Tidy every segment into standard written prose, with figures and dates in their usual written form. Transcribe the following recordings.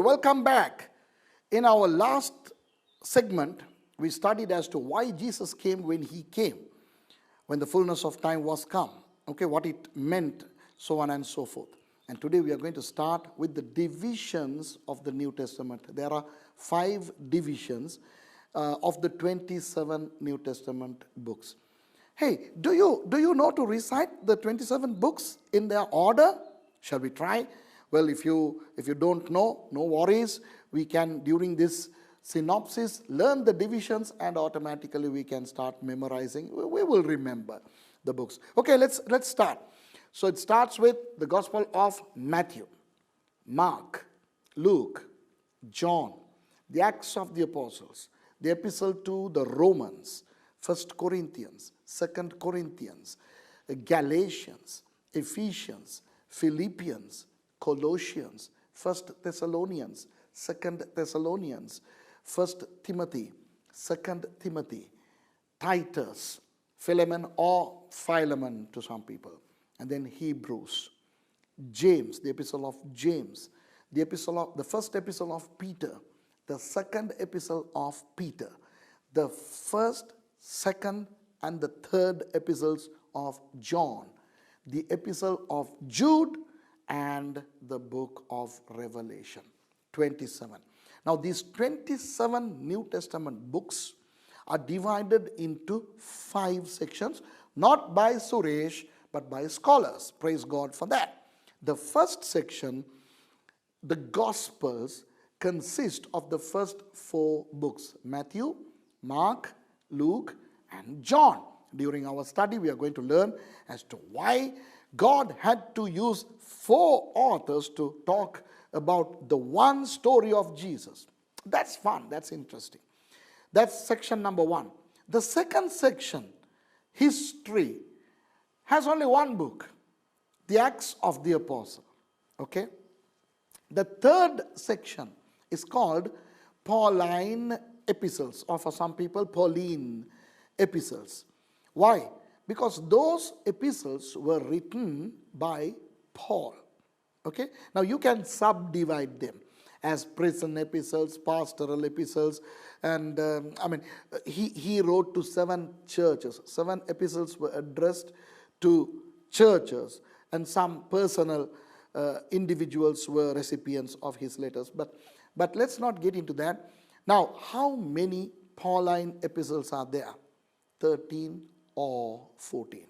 welcome back. In our last segment, we studied as to why Jesus came when he came, when the fullness of time was come. Okay, what it meant, so on and so forth. And today we are going to start with the divisions of the New Testament. There are 5 divisions of the 27 New Testament books. Hey, do you know to recite the 27 books in their order? Shall we try? Well, if you don't know, no worries. We can, during this synopsis, learn the divisions and automatically we can start memorizing. We will remember the books. Okay, let's start. So it starts with the Gospel of Matthew, Mark, Luke, John, the Acts of the Apostles, the Epistle to the Romans, 1 Corinthians, 2 Corinthians, Galatians, Ephesians, Philippians, Colossians, 1 Thessalonians, 2 Thessalonians, 1 Timothy, 2 Timothy, Titus, Philemon or Philemon to some people, and then Hebrews, James, the Epistle of James, the first Epistle of Peter, the second Epistle of Peter, the first, second, and the third Epistles of John, the Epistle of Jude, and the book of Revelation, 27. Now these 27 New Testament books are divided into 5 sections, not by Suresh, but by scholars. Praise God for that. The first section, the Gospels, consist of the first 4 books, Matthew, Mark, Luke, and John. During our study, we are going to learn as to why God had to use 4 authors to talk about the one story of Jesus. That's fun, that's interesting. That's section number 1. The second section, history, has only 1 book, the Acts of the Apostle. Okay? The third section is called Pauline epistles, or for some people, Pauline epistles. Why? Because those epistles were written by Paul. Okay? Now you can subdivide them as prison epistles, pastoral epistles, and he wrote to 7 churches. 7 epistles were addressed to churches, and some personal individuals were recipients of his letters. But let's not get into that. Now, how many Pauline epistles are there? 13 or 14.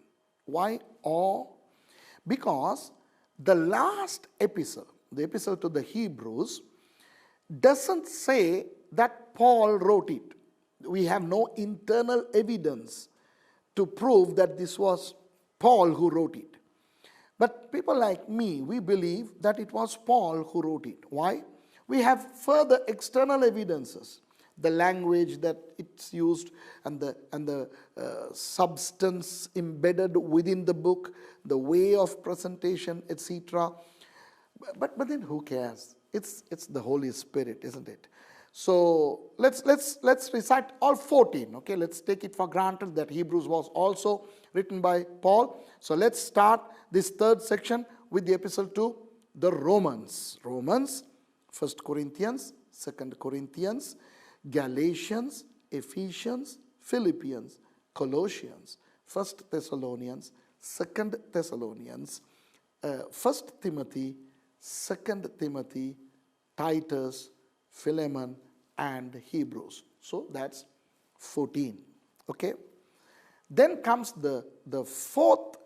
Why or? Because the last epistle, the epistle to the Hebrews, doesn't say that Paul wrote it. We have no internal evidence to prove that this was Paul who wrote it. But people like me, we believe that it was Paul who wrote it. Why? We have further external evidences. The language that it's used and the substance embedded within the book, the way of presentation, etc. But then who cares? It's the Holy Spirit, isn't it? So let's recite all 14. Okay, let's take it for granted that Hebrews was also written by Paul. So let's start this third section with the epistle to the Romans. Romans, 1 Corinthians, 2 Corinthians, Galatians, Ephesians, Philippians, Colossians, 1 Thessalonians, 2 Thessalonians, 1 Timothy, 2 Timothy, Titus, Philemon, and Hebrews. So that's 14. Okay. Then comes the 4th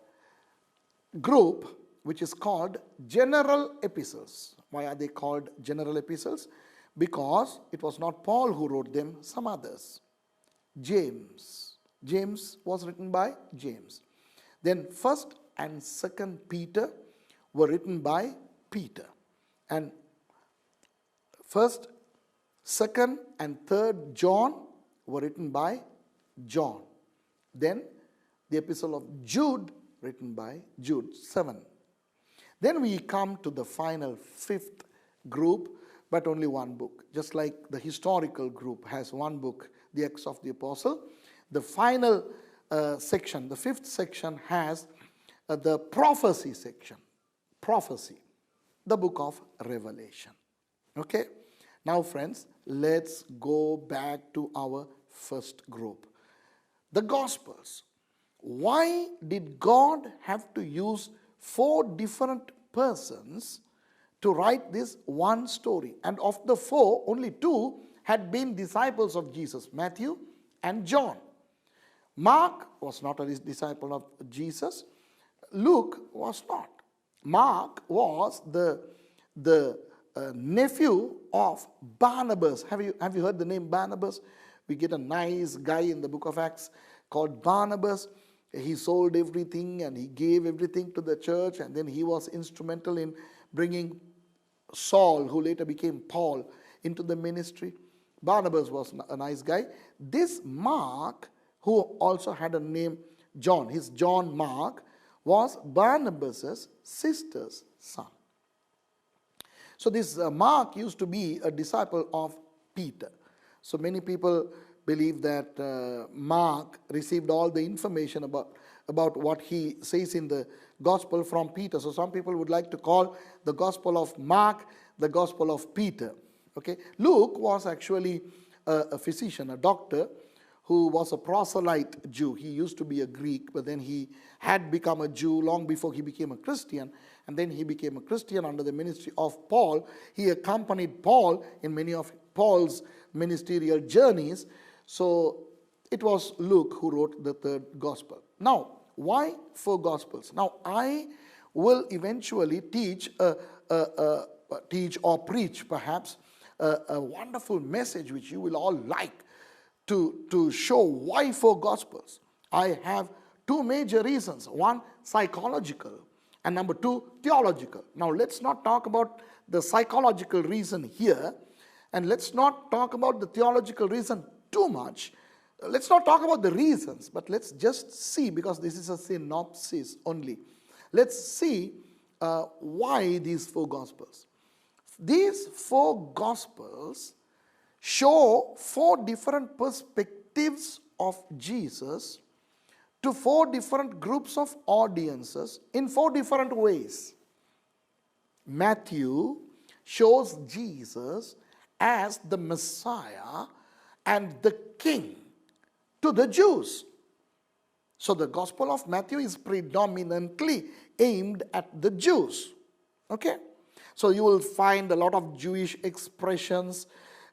group, which is called general epistles. Why are they called general epistles? Because it was not Paul who wrote them, some others. James. James was written by James. Then 1st and 2nd Peter were written by Peter. And 1st, 2nd, and 3rd John were written by John. Then the epistle of Jude written by Jude, 7. Then we come to the final 5th group, but only 1 book. Just like the historical group has 1 book, the Acts of the Apostle. The final section, the 5th section, has the prophecy section. Prophecy, the book of Revelation. Okay. Now, friends, let's go back to our first group. The Gospels. Why did God have to use 4 different persons to write this one story? And of the 4, only 2 had been disciples of Jesus, Matthew and John. Mark was not a disciple of Jesus. Luke was not. Mark was the nephew of Barnabas. Have you heard the name Barnabas? We get a nice guy in the book of Acts called Barnabas. He sold everything and he gave everything to the church, and then he was instrumental in bringing Saul, who later became Paul, into the ministry. Barnabas was a nice guy. This Mark, who also had a name John, his John Mark, was Barnabas's sister's son. So this Mark used to be a disciple of Peter. So many people believe that Mark received all the information about what he says in the gospel from Peter. So some people would like to call the gospel of Mark the gospel of Peter. Okay, Luke was actually a physician, a doctor, who was a proselyte Jew. He used to be a Greek, but then he had become a Jew long before he became a Christian. And then he became a Christian under the ministry of Paul. He accompanied Paul in many of Paul's ministerial journeys. So it was Luke who wrote the third gospel. Now, why 4 gospels? Now, I will eventually teach or preach perhaps a wonderful message which you will all like, to show why 4 gospels. I have 2 major reasons. One, psychological, and number 2, theological. Now, let's not talk about the psychological reason here, and let's not talk about the theological reason too much. Let's not talk about the reasons, but let's just see, because this is a synopsis only. Let's see why these 4 gospels. These 4 gospels show 4 different perspectives of Jesus to 4 different groups of audiences in 4 different ways. Matthew shows Jesus as the Messiah and the King to the Jews. So the Gospel of Matthew is predominantly aimed at the Jews. Okay? So you will find a lot of Jewish expressions,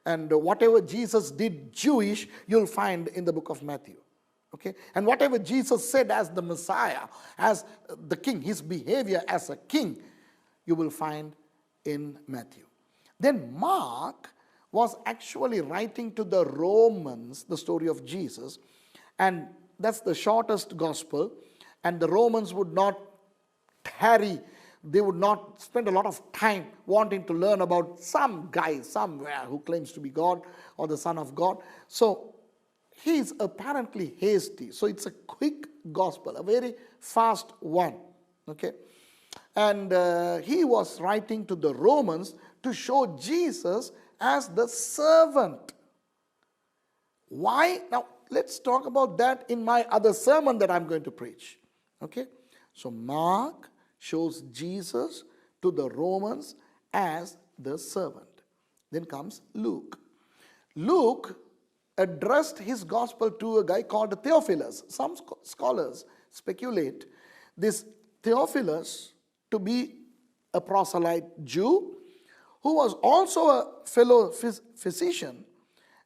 and whatever Jesus did Jewish, you'll find in the book of Matthew. Okay? And whatever Jesus said as the Messiah, as the King, his behavior as a king, you will find in Matthew. Then Mark was actually writing to the Romans the story of Jesus, and that's the shortest gospel, and the Romans would not tarry. They would not spend a lot of time wanting to learn about some guy somewhere who claims to be God or the Son of God. So he is apparently hasty. So it's a quick gospel, a very fast one. Okay, and he was writing to the Romans to show Jesus as the servant. Why? Now let's talk about that in my other sermon that I'm going to preach. Okay, so Mark shows Jesus to the Romans as the servant. Then comes Luke. Luke addressed his gospel to a guy called Theophilus. Some scholars speculate this Theophilus to be a proselyte Jew who was also a fellow physician.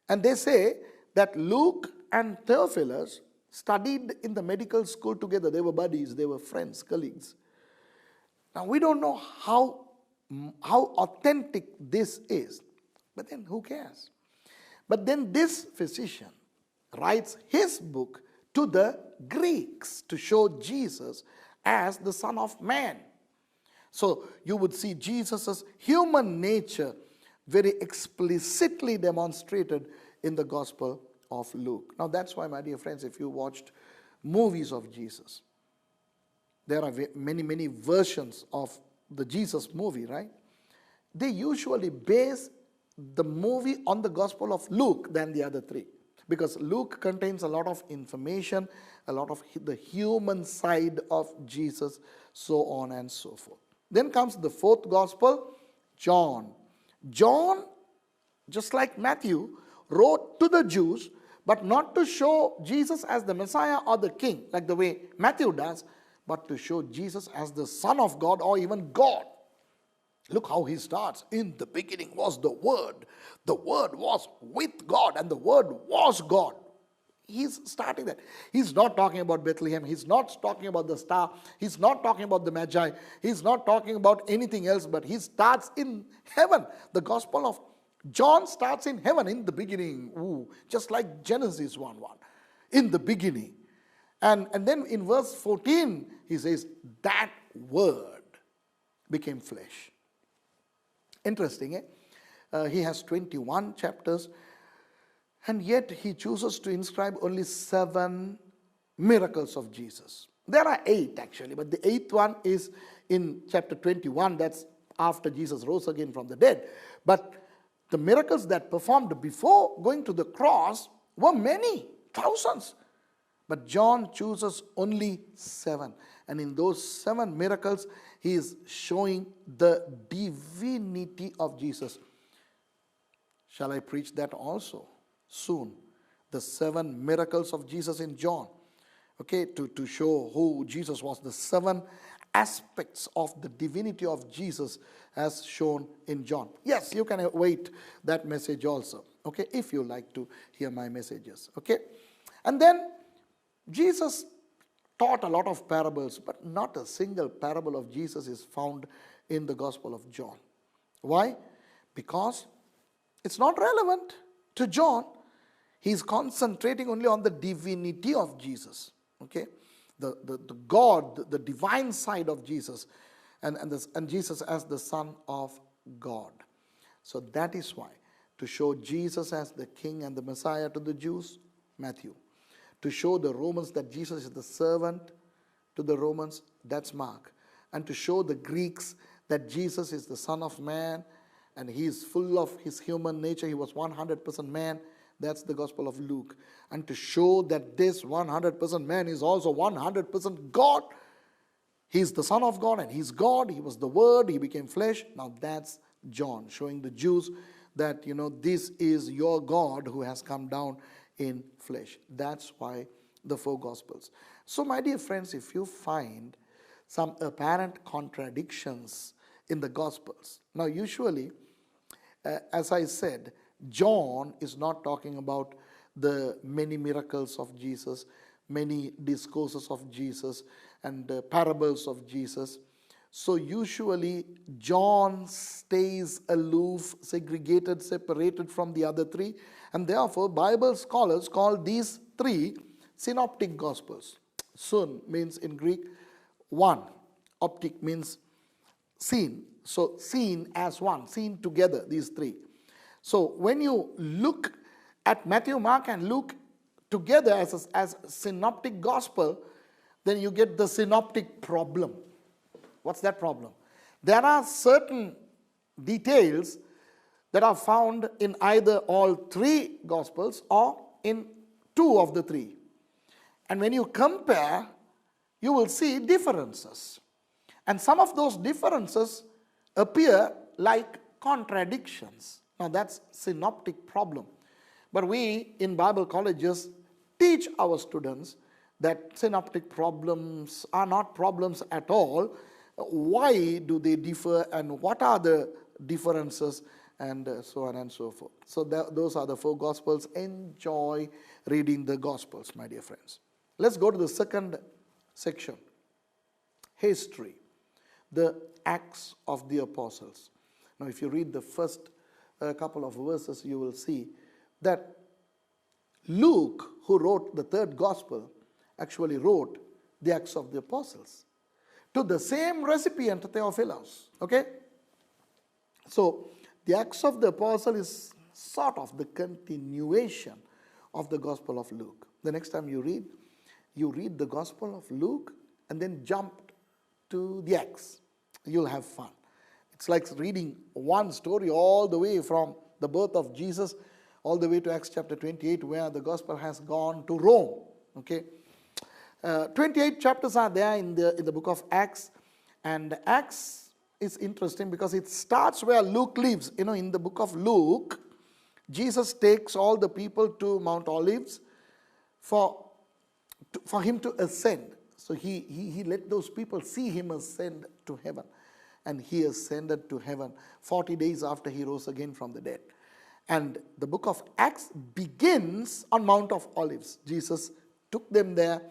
And they say that Luke and Theophilus studied in the medical school together. They were buddies, they were friends, colleagues. Now, we don't know how authentic this is, but then who cares? But then this physician writes his book to the Greeks to show Jesus as the Son of Man. So you would see Jesus' human nature very explicitly demonstrated in the Gospel of Luke. Now that's why, my dear friends, if you watched movies of Jesus, there are many versions of the Jesus movie, right? They usually base the movie on the Gospel of Luke than the other 3. Because Luke contains a lot of information, a lot of the human side of Jesus, so on and so forth. Then comes the 4th Gospel, John. John, just like Matthew, wrote to the Jews, but not to show Jesus as the Messiah or the King, like the way Matthew does, but to show Jesus as the Son of God or even God. Look how he starts. In the beginning was the Word. The Word was with God, and the Word was God. He's starting that. He's not talking about Bethlehem. He's not talking about the star. He's not talking about the Magi. He's not talking about anything else, but he starts in heaven. The Gospel of John starts in heaven, in the beginning. Ooh, just like Genesis 1:1. In the beginning. And then in verse 14, he says, that Word became flesh. Interesting, eh? He has 21 chapters. And yet he chooses to inscribe only 7 miracles of Jesus. There are 8 actually, but the 8th one is in chapter 21. That's after Jesus rose again from the dead. But the miracles that performed before going to the cross were many, thousands. But John chooses only 7. And in those 7 miracles, he is showing the divinity of Jesus. Shall I preach that also? Soon, the 7 miracles of Jesus in John, okay, to show who Jesus was, the 7 aspects of the divinity of Jesus as shown in John. Yes, you can await that message also, okay, if you like to hear my messages, okay. And then Jesus taught a lot of parables, but not a single parable of Jesus is found in the Gospel of John. Why? Because it's not relevant to John. He's concentrating only on the divinity of Jesus, okay? The God, the divine side of Jesus, and Jesus as the Son of God. So that is why, to show Jesus as the King and the Messiah to the Jews, Matthew. To show the Romans that Jesus is the servant to the Romans, that's Mark. And to show the Greeks that Jesus is the Son of Man, and he is full of his human nature, he was 100% man, that's the Gospel of Luke. And to show that this 100% man is also 100% God. He's the Son of God and he's God. He was the Word. He became flesh. Now that's John, showing the Jews that, this is your God who has come down in flesh. That's why the 4 Gospels. So my dear friends, if you find some apparent contradictions in the Gospels. Now usually, as I said, John is not talking about the many miracles of Jesus, many discourses of Jesus, and parables of Jesus. So usually John stays aloof, segregated, separated from the other 3. And therefore Bible scholars call these 3 synoptic gospels. Sun means in Greek 1. Optic means seen. So seen as one, seen together, these 3. So when you look at Matthew, Mark, and Luke together as synoptic gospel, then you get the synoptic problem. What's that problem? There are certain details that are found in either all 3 gospels or in 2 of the 3. And when you compare, you will see differences. And some of those differences appear like contradictions. Now that's synoptic problem. But we in Bible colleges teach our students that synoptic problems are not problems at all. Why do they differ and what are the differences, and so on and so forth. So those are the 4 Gospels. Enjoy reading the Gospels, my dear friends. Let's go to the second section. History. The Acts of the Apostles. Now if you read the first couple of verses, you will see that Luke, who wrote the 3rd Gospel, actually wrote the Acts of the Apostles to the same recipient, Theophilus. Okay? So the Acts of the Apostle is sort of the continuation of the Gospel of Luke. The next time you read the Gospel of Luke and then jump to the Acts. You'll have fun. It's like reading one story all the way from the birth of Jesus all the way to Acts chapter 28, where the Gospel has gone to Rome. Okay? 28 chapters are there in the book of Acts, and Acts is interesting because it starts where Luke leaves. In the book of Luke, Jesus takes all the people to Mount Olives for him to ascend. So he let those people see him ascend to heaven. And he ascended to heaven 40 days after he rose again from the dead. And the book of Acts begins on Mount of Olives. Jesus took them there.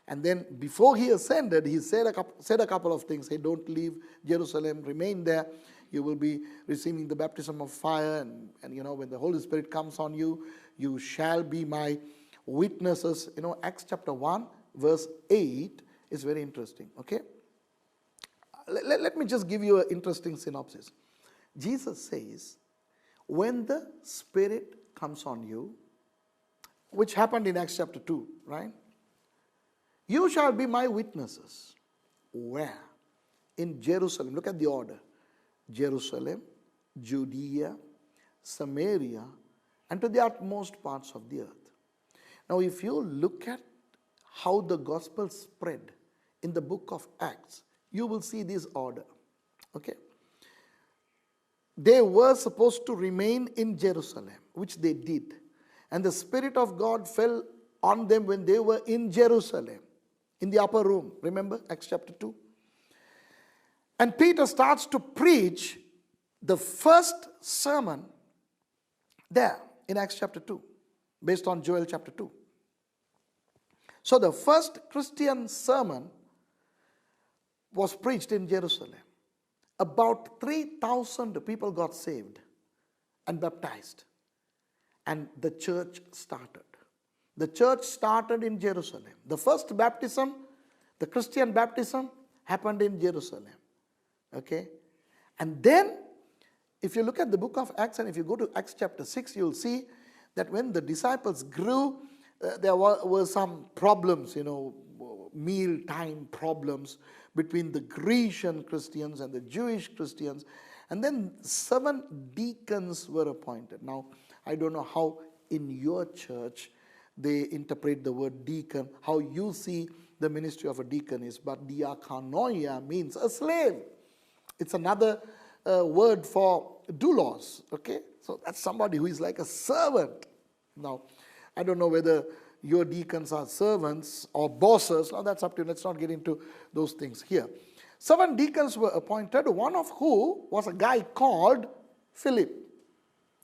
And then before he ascended, he said a couple of things. Hey, don't leave Jerusalem, remain there. You will be receiving the baptism of fire. And when the Holy Spirit comes on you, you shall be my witnesses. Acts chapter 1, verse 8 is very interesting. Okay? Let me just give you an interesting synopsis. Jesus says, when the Spirit comes on you, which happened in Acts chapter 2, right? You shall be my witnesses. Where? In Jerusalem. Look at the order. Jerusalem, Judea, Samaria, and to the utmost parts of the earth. Now, if you look at how the gospel spread in the book of Acts, you will see this order. Okay? They were supposed to remain in Jerusalem, which they did. And the Spirit of God fell on them when they were in Jerusalem, in the upper room. Remember Acts chapter 2? And Peter starts to preach the first sermon there in Acts chapter 2, based on Joel chapter 2. So the first Christian sermon was preached in Jerusalem. About 3,000 people got saved and baptized. And the church started. The church started in Jerusalem. The first baptism, the Christian baptism, happened in Jerusalem. Okay? And then, if you look at the book of Acts, and if you go to Acts chapter 6, you'll see that when the disciples grew, there were some problems, mealtime problems between the Grecian Christians and the Jewish Christians. And then 7 deacons were appointed. Now, I don't know how in your church they interpret the word deacon, how you see the ministry of a deacon is, but diakonoia means a slave. It's another word for doulos, okay? So that's somebody who is like a servant. Now, I don't know whether your deacons are servants or bosses. Now, that's up to you. Let's not get into those things here. 7 deacons were appointed, one of who was a guy called Philip.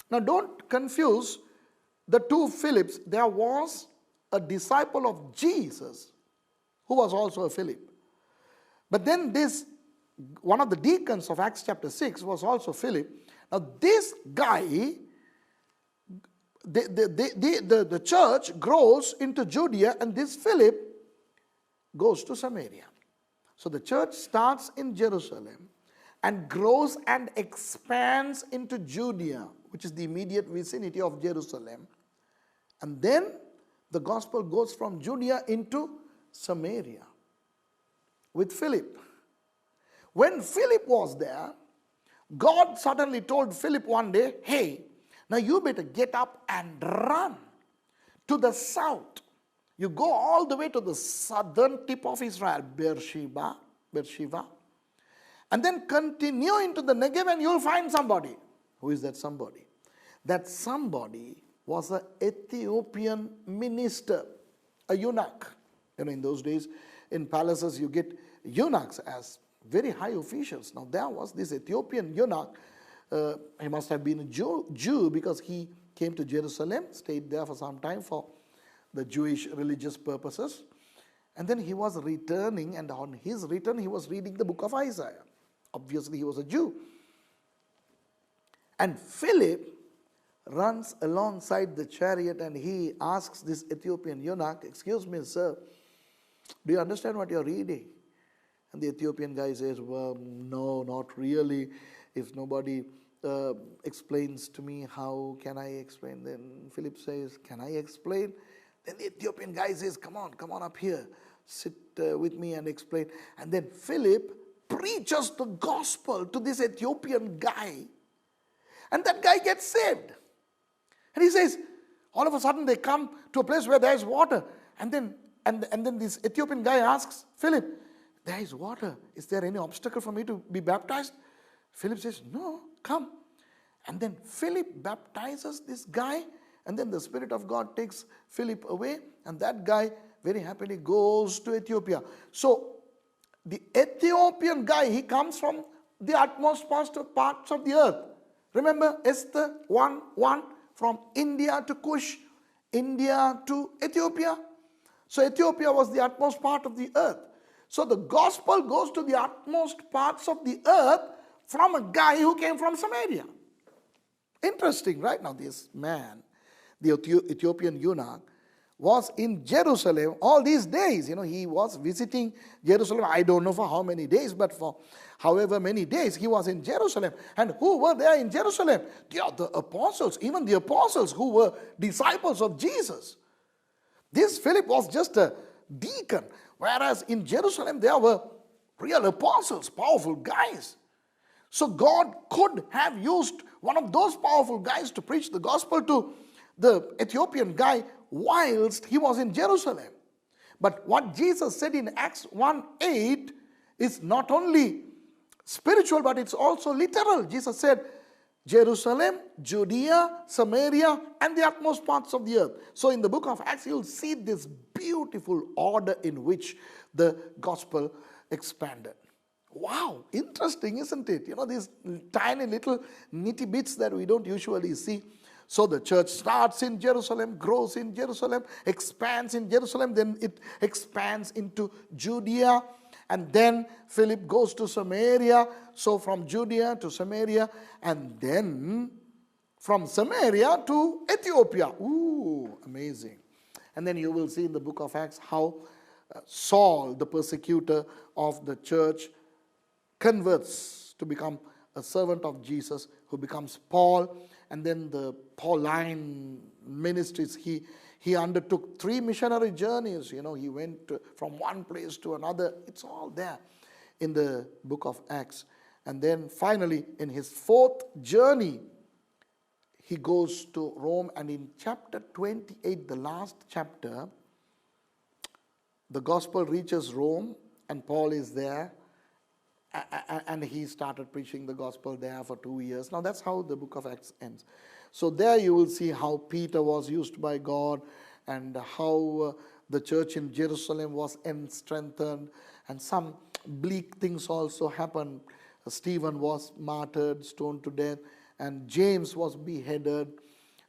Now, don't confuse the 2 Philips. There was a disciple of Jesus who was also a Philip. But then one of the deacons of Acts chapter 6 was also Philip. Now, this guy, the church grows into Judea, and this Philip goes to Samaria. So the church starts in Jerusalem and grows and expands into Judea, which is the immediate vicinity of Jerusalem. And then the gospel goes from Judea into Samaria with Philip. When Philip was there, God suddenly told Philip one day, hey, now you better get up and run to the south. You go all the way to the southern tip of Israel, Beersheba, and then continue into the Negev and you'll find somebody. Who is that somebody? That somebody was an Ethiopian minister, a eunuch. In those days, in palaces, you get eunuchs as very high officials. Now, there was this Ethiopian eunuch. He must have been a Jew because he came to Jerusalem, stayed there for some time for the Jewish religious purposes. And then he was returning, and on his return, he was reading the book of Isaiah. Obviously, he was a Jew. And Philip runs alongside the chariot and he asks this Ethiopian eunuch, excuse me, sir, do you understand what you're reading? And the Ethiopian guy says, well, no, not really. If nobody explains to me, how can I explain? Then Philip says, can I explain? Then the Ethiopian guy says, come on up here. Sit with me and explain. And then Philip preaches the gospel to this Ethiopian guy. And that guy gets saved. And he says, all of a sudden they come to a place where there is water. And then this Ethiopian guy asks Philip, there is water. Is there any obstacle for me to be baptized? Philip says, no, come. And then Philip baptizes this guy, and then the Spirit of God takes Philip away, and that guy very happily goes to Ethiopia. So the Ethiopian guy, he comes from the utmost parts of the earth. Remember Esther 1:1, from India to Cush, India to Ethiopia. So Ethiopia was the utmost part of the earth. So the gospel goes to the utmost parts of the earth from a guy who came from Samaria. Interesting, right? Now this man, the Ethiopian eunuch, was in Jerusalem all these days. He was visiting Jerusalem. I don't know for how many days, but for however many days he was in Jerusalem. And who were there in Jerusalem? The apostles, even the apostles who were disciples of Jesus. This Philip was just a deacon, whereas in Jerusalem there were real apostles, powerful guys. So God could have used one of those powerful guys to preach the gospel to the Ethiopian guy whilst he was in Jerusalem. But what Jesus said in Acts 1:8 is not only spiritual, but it's also literal. Jesus said, Jerusalem, Judea, Samaria, and the utmost parts of the earth. So in the book of Acts, you'll see this beautiful order in which the gospel expanded. Wow, interesting, isn't it? These tiny little nitty bits that we don't usually see. So the church starts in Jerusalem, grows in Jerusalem, expands in Jerusalem, then it expands into Judea, and then Philip goes to Samaria. So from Judea to Samaria, and then from Samaria to Ethiopia. Ooh, amazing. And then you will see in the book of Acts how Saul, the persecutor of the church, converts to become a servant of Jesus, who becomes Paul. And then the Pauline ministries, he undertook 3 missionary journeys. He went from one place to another. It's all there in the book of Acts. And then finally, in his 4th journey, he goes to Rome. And in chapter 28, the last chapter, the gospel reaches Rome, and Paul is there. And he started preaching the gospel there for 2 years. Now that's how the book of Acts ends. So there you will see how Peter was used by God, and how the church in Jerusalem was strengthened, and some bleak things also happened. Stephen was martyred, stoned to death, and James was beheaded.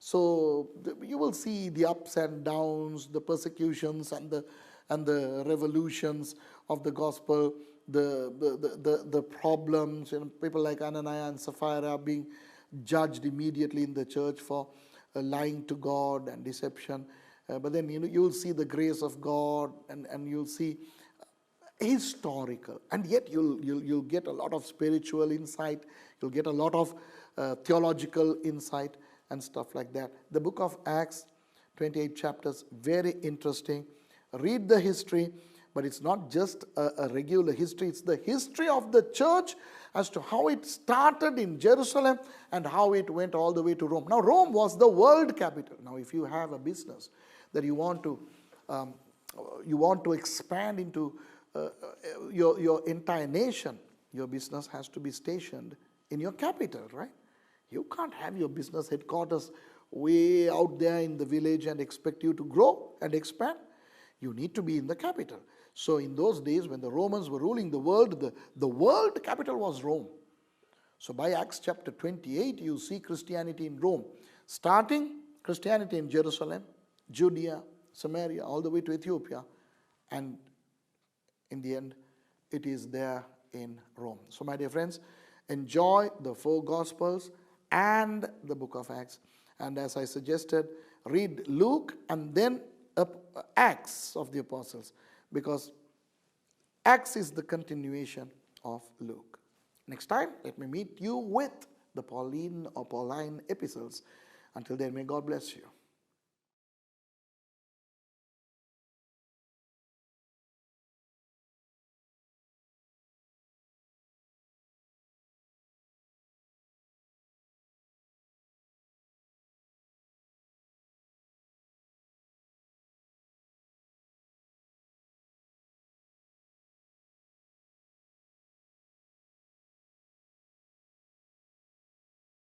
So you will see the ups and downs, the persecutions and the revolutions of the gospel. The problems, people like Ananias and Sapphira being judged immediately in the church for lying to God and deception. But then you'll see the grace of God, and you'll see historical, and yet you'll get a lot of spiritual insight. You'll get a lot of theological insight and stuff like that. The book of Acts, 28 chapters, very interesting. Read the history. But it's not just a regular history. It's the history of the church as to how it started in Jerusalem and how it went all the way to Rome. Now, Rome was the world capital. Now, if you have a business that you want to expand into your entire nation, your business has to be stationed in your capital, right? You can't have your business headquarters way out there in the village and expect you to grow and expand. You need to be in the capital. So in those days, when the Romans were ruling the world, the world capital was Rome. So by Acts chapter 28, you see Christianity in Rome. Starting Christianity in Jerusalem, Judea, Samaria, all the way to Ethiopia. And in the end, it is there in Rome. So my dear friends, enjoy the 4 Gospels and the book of Acts. And as I suggested, read Luke and then Acts of the Apostles, because Acts is the continuation of Luke. Next time, let me meet you with the Pauline or Pauline epistles. Until then, may God bless you.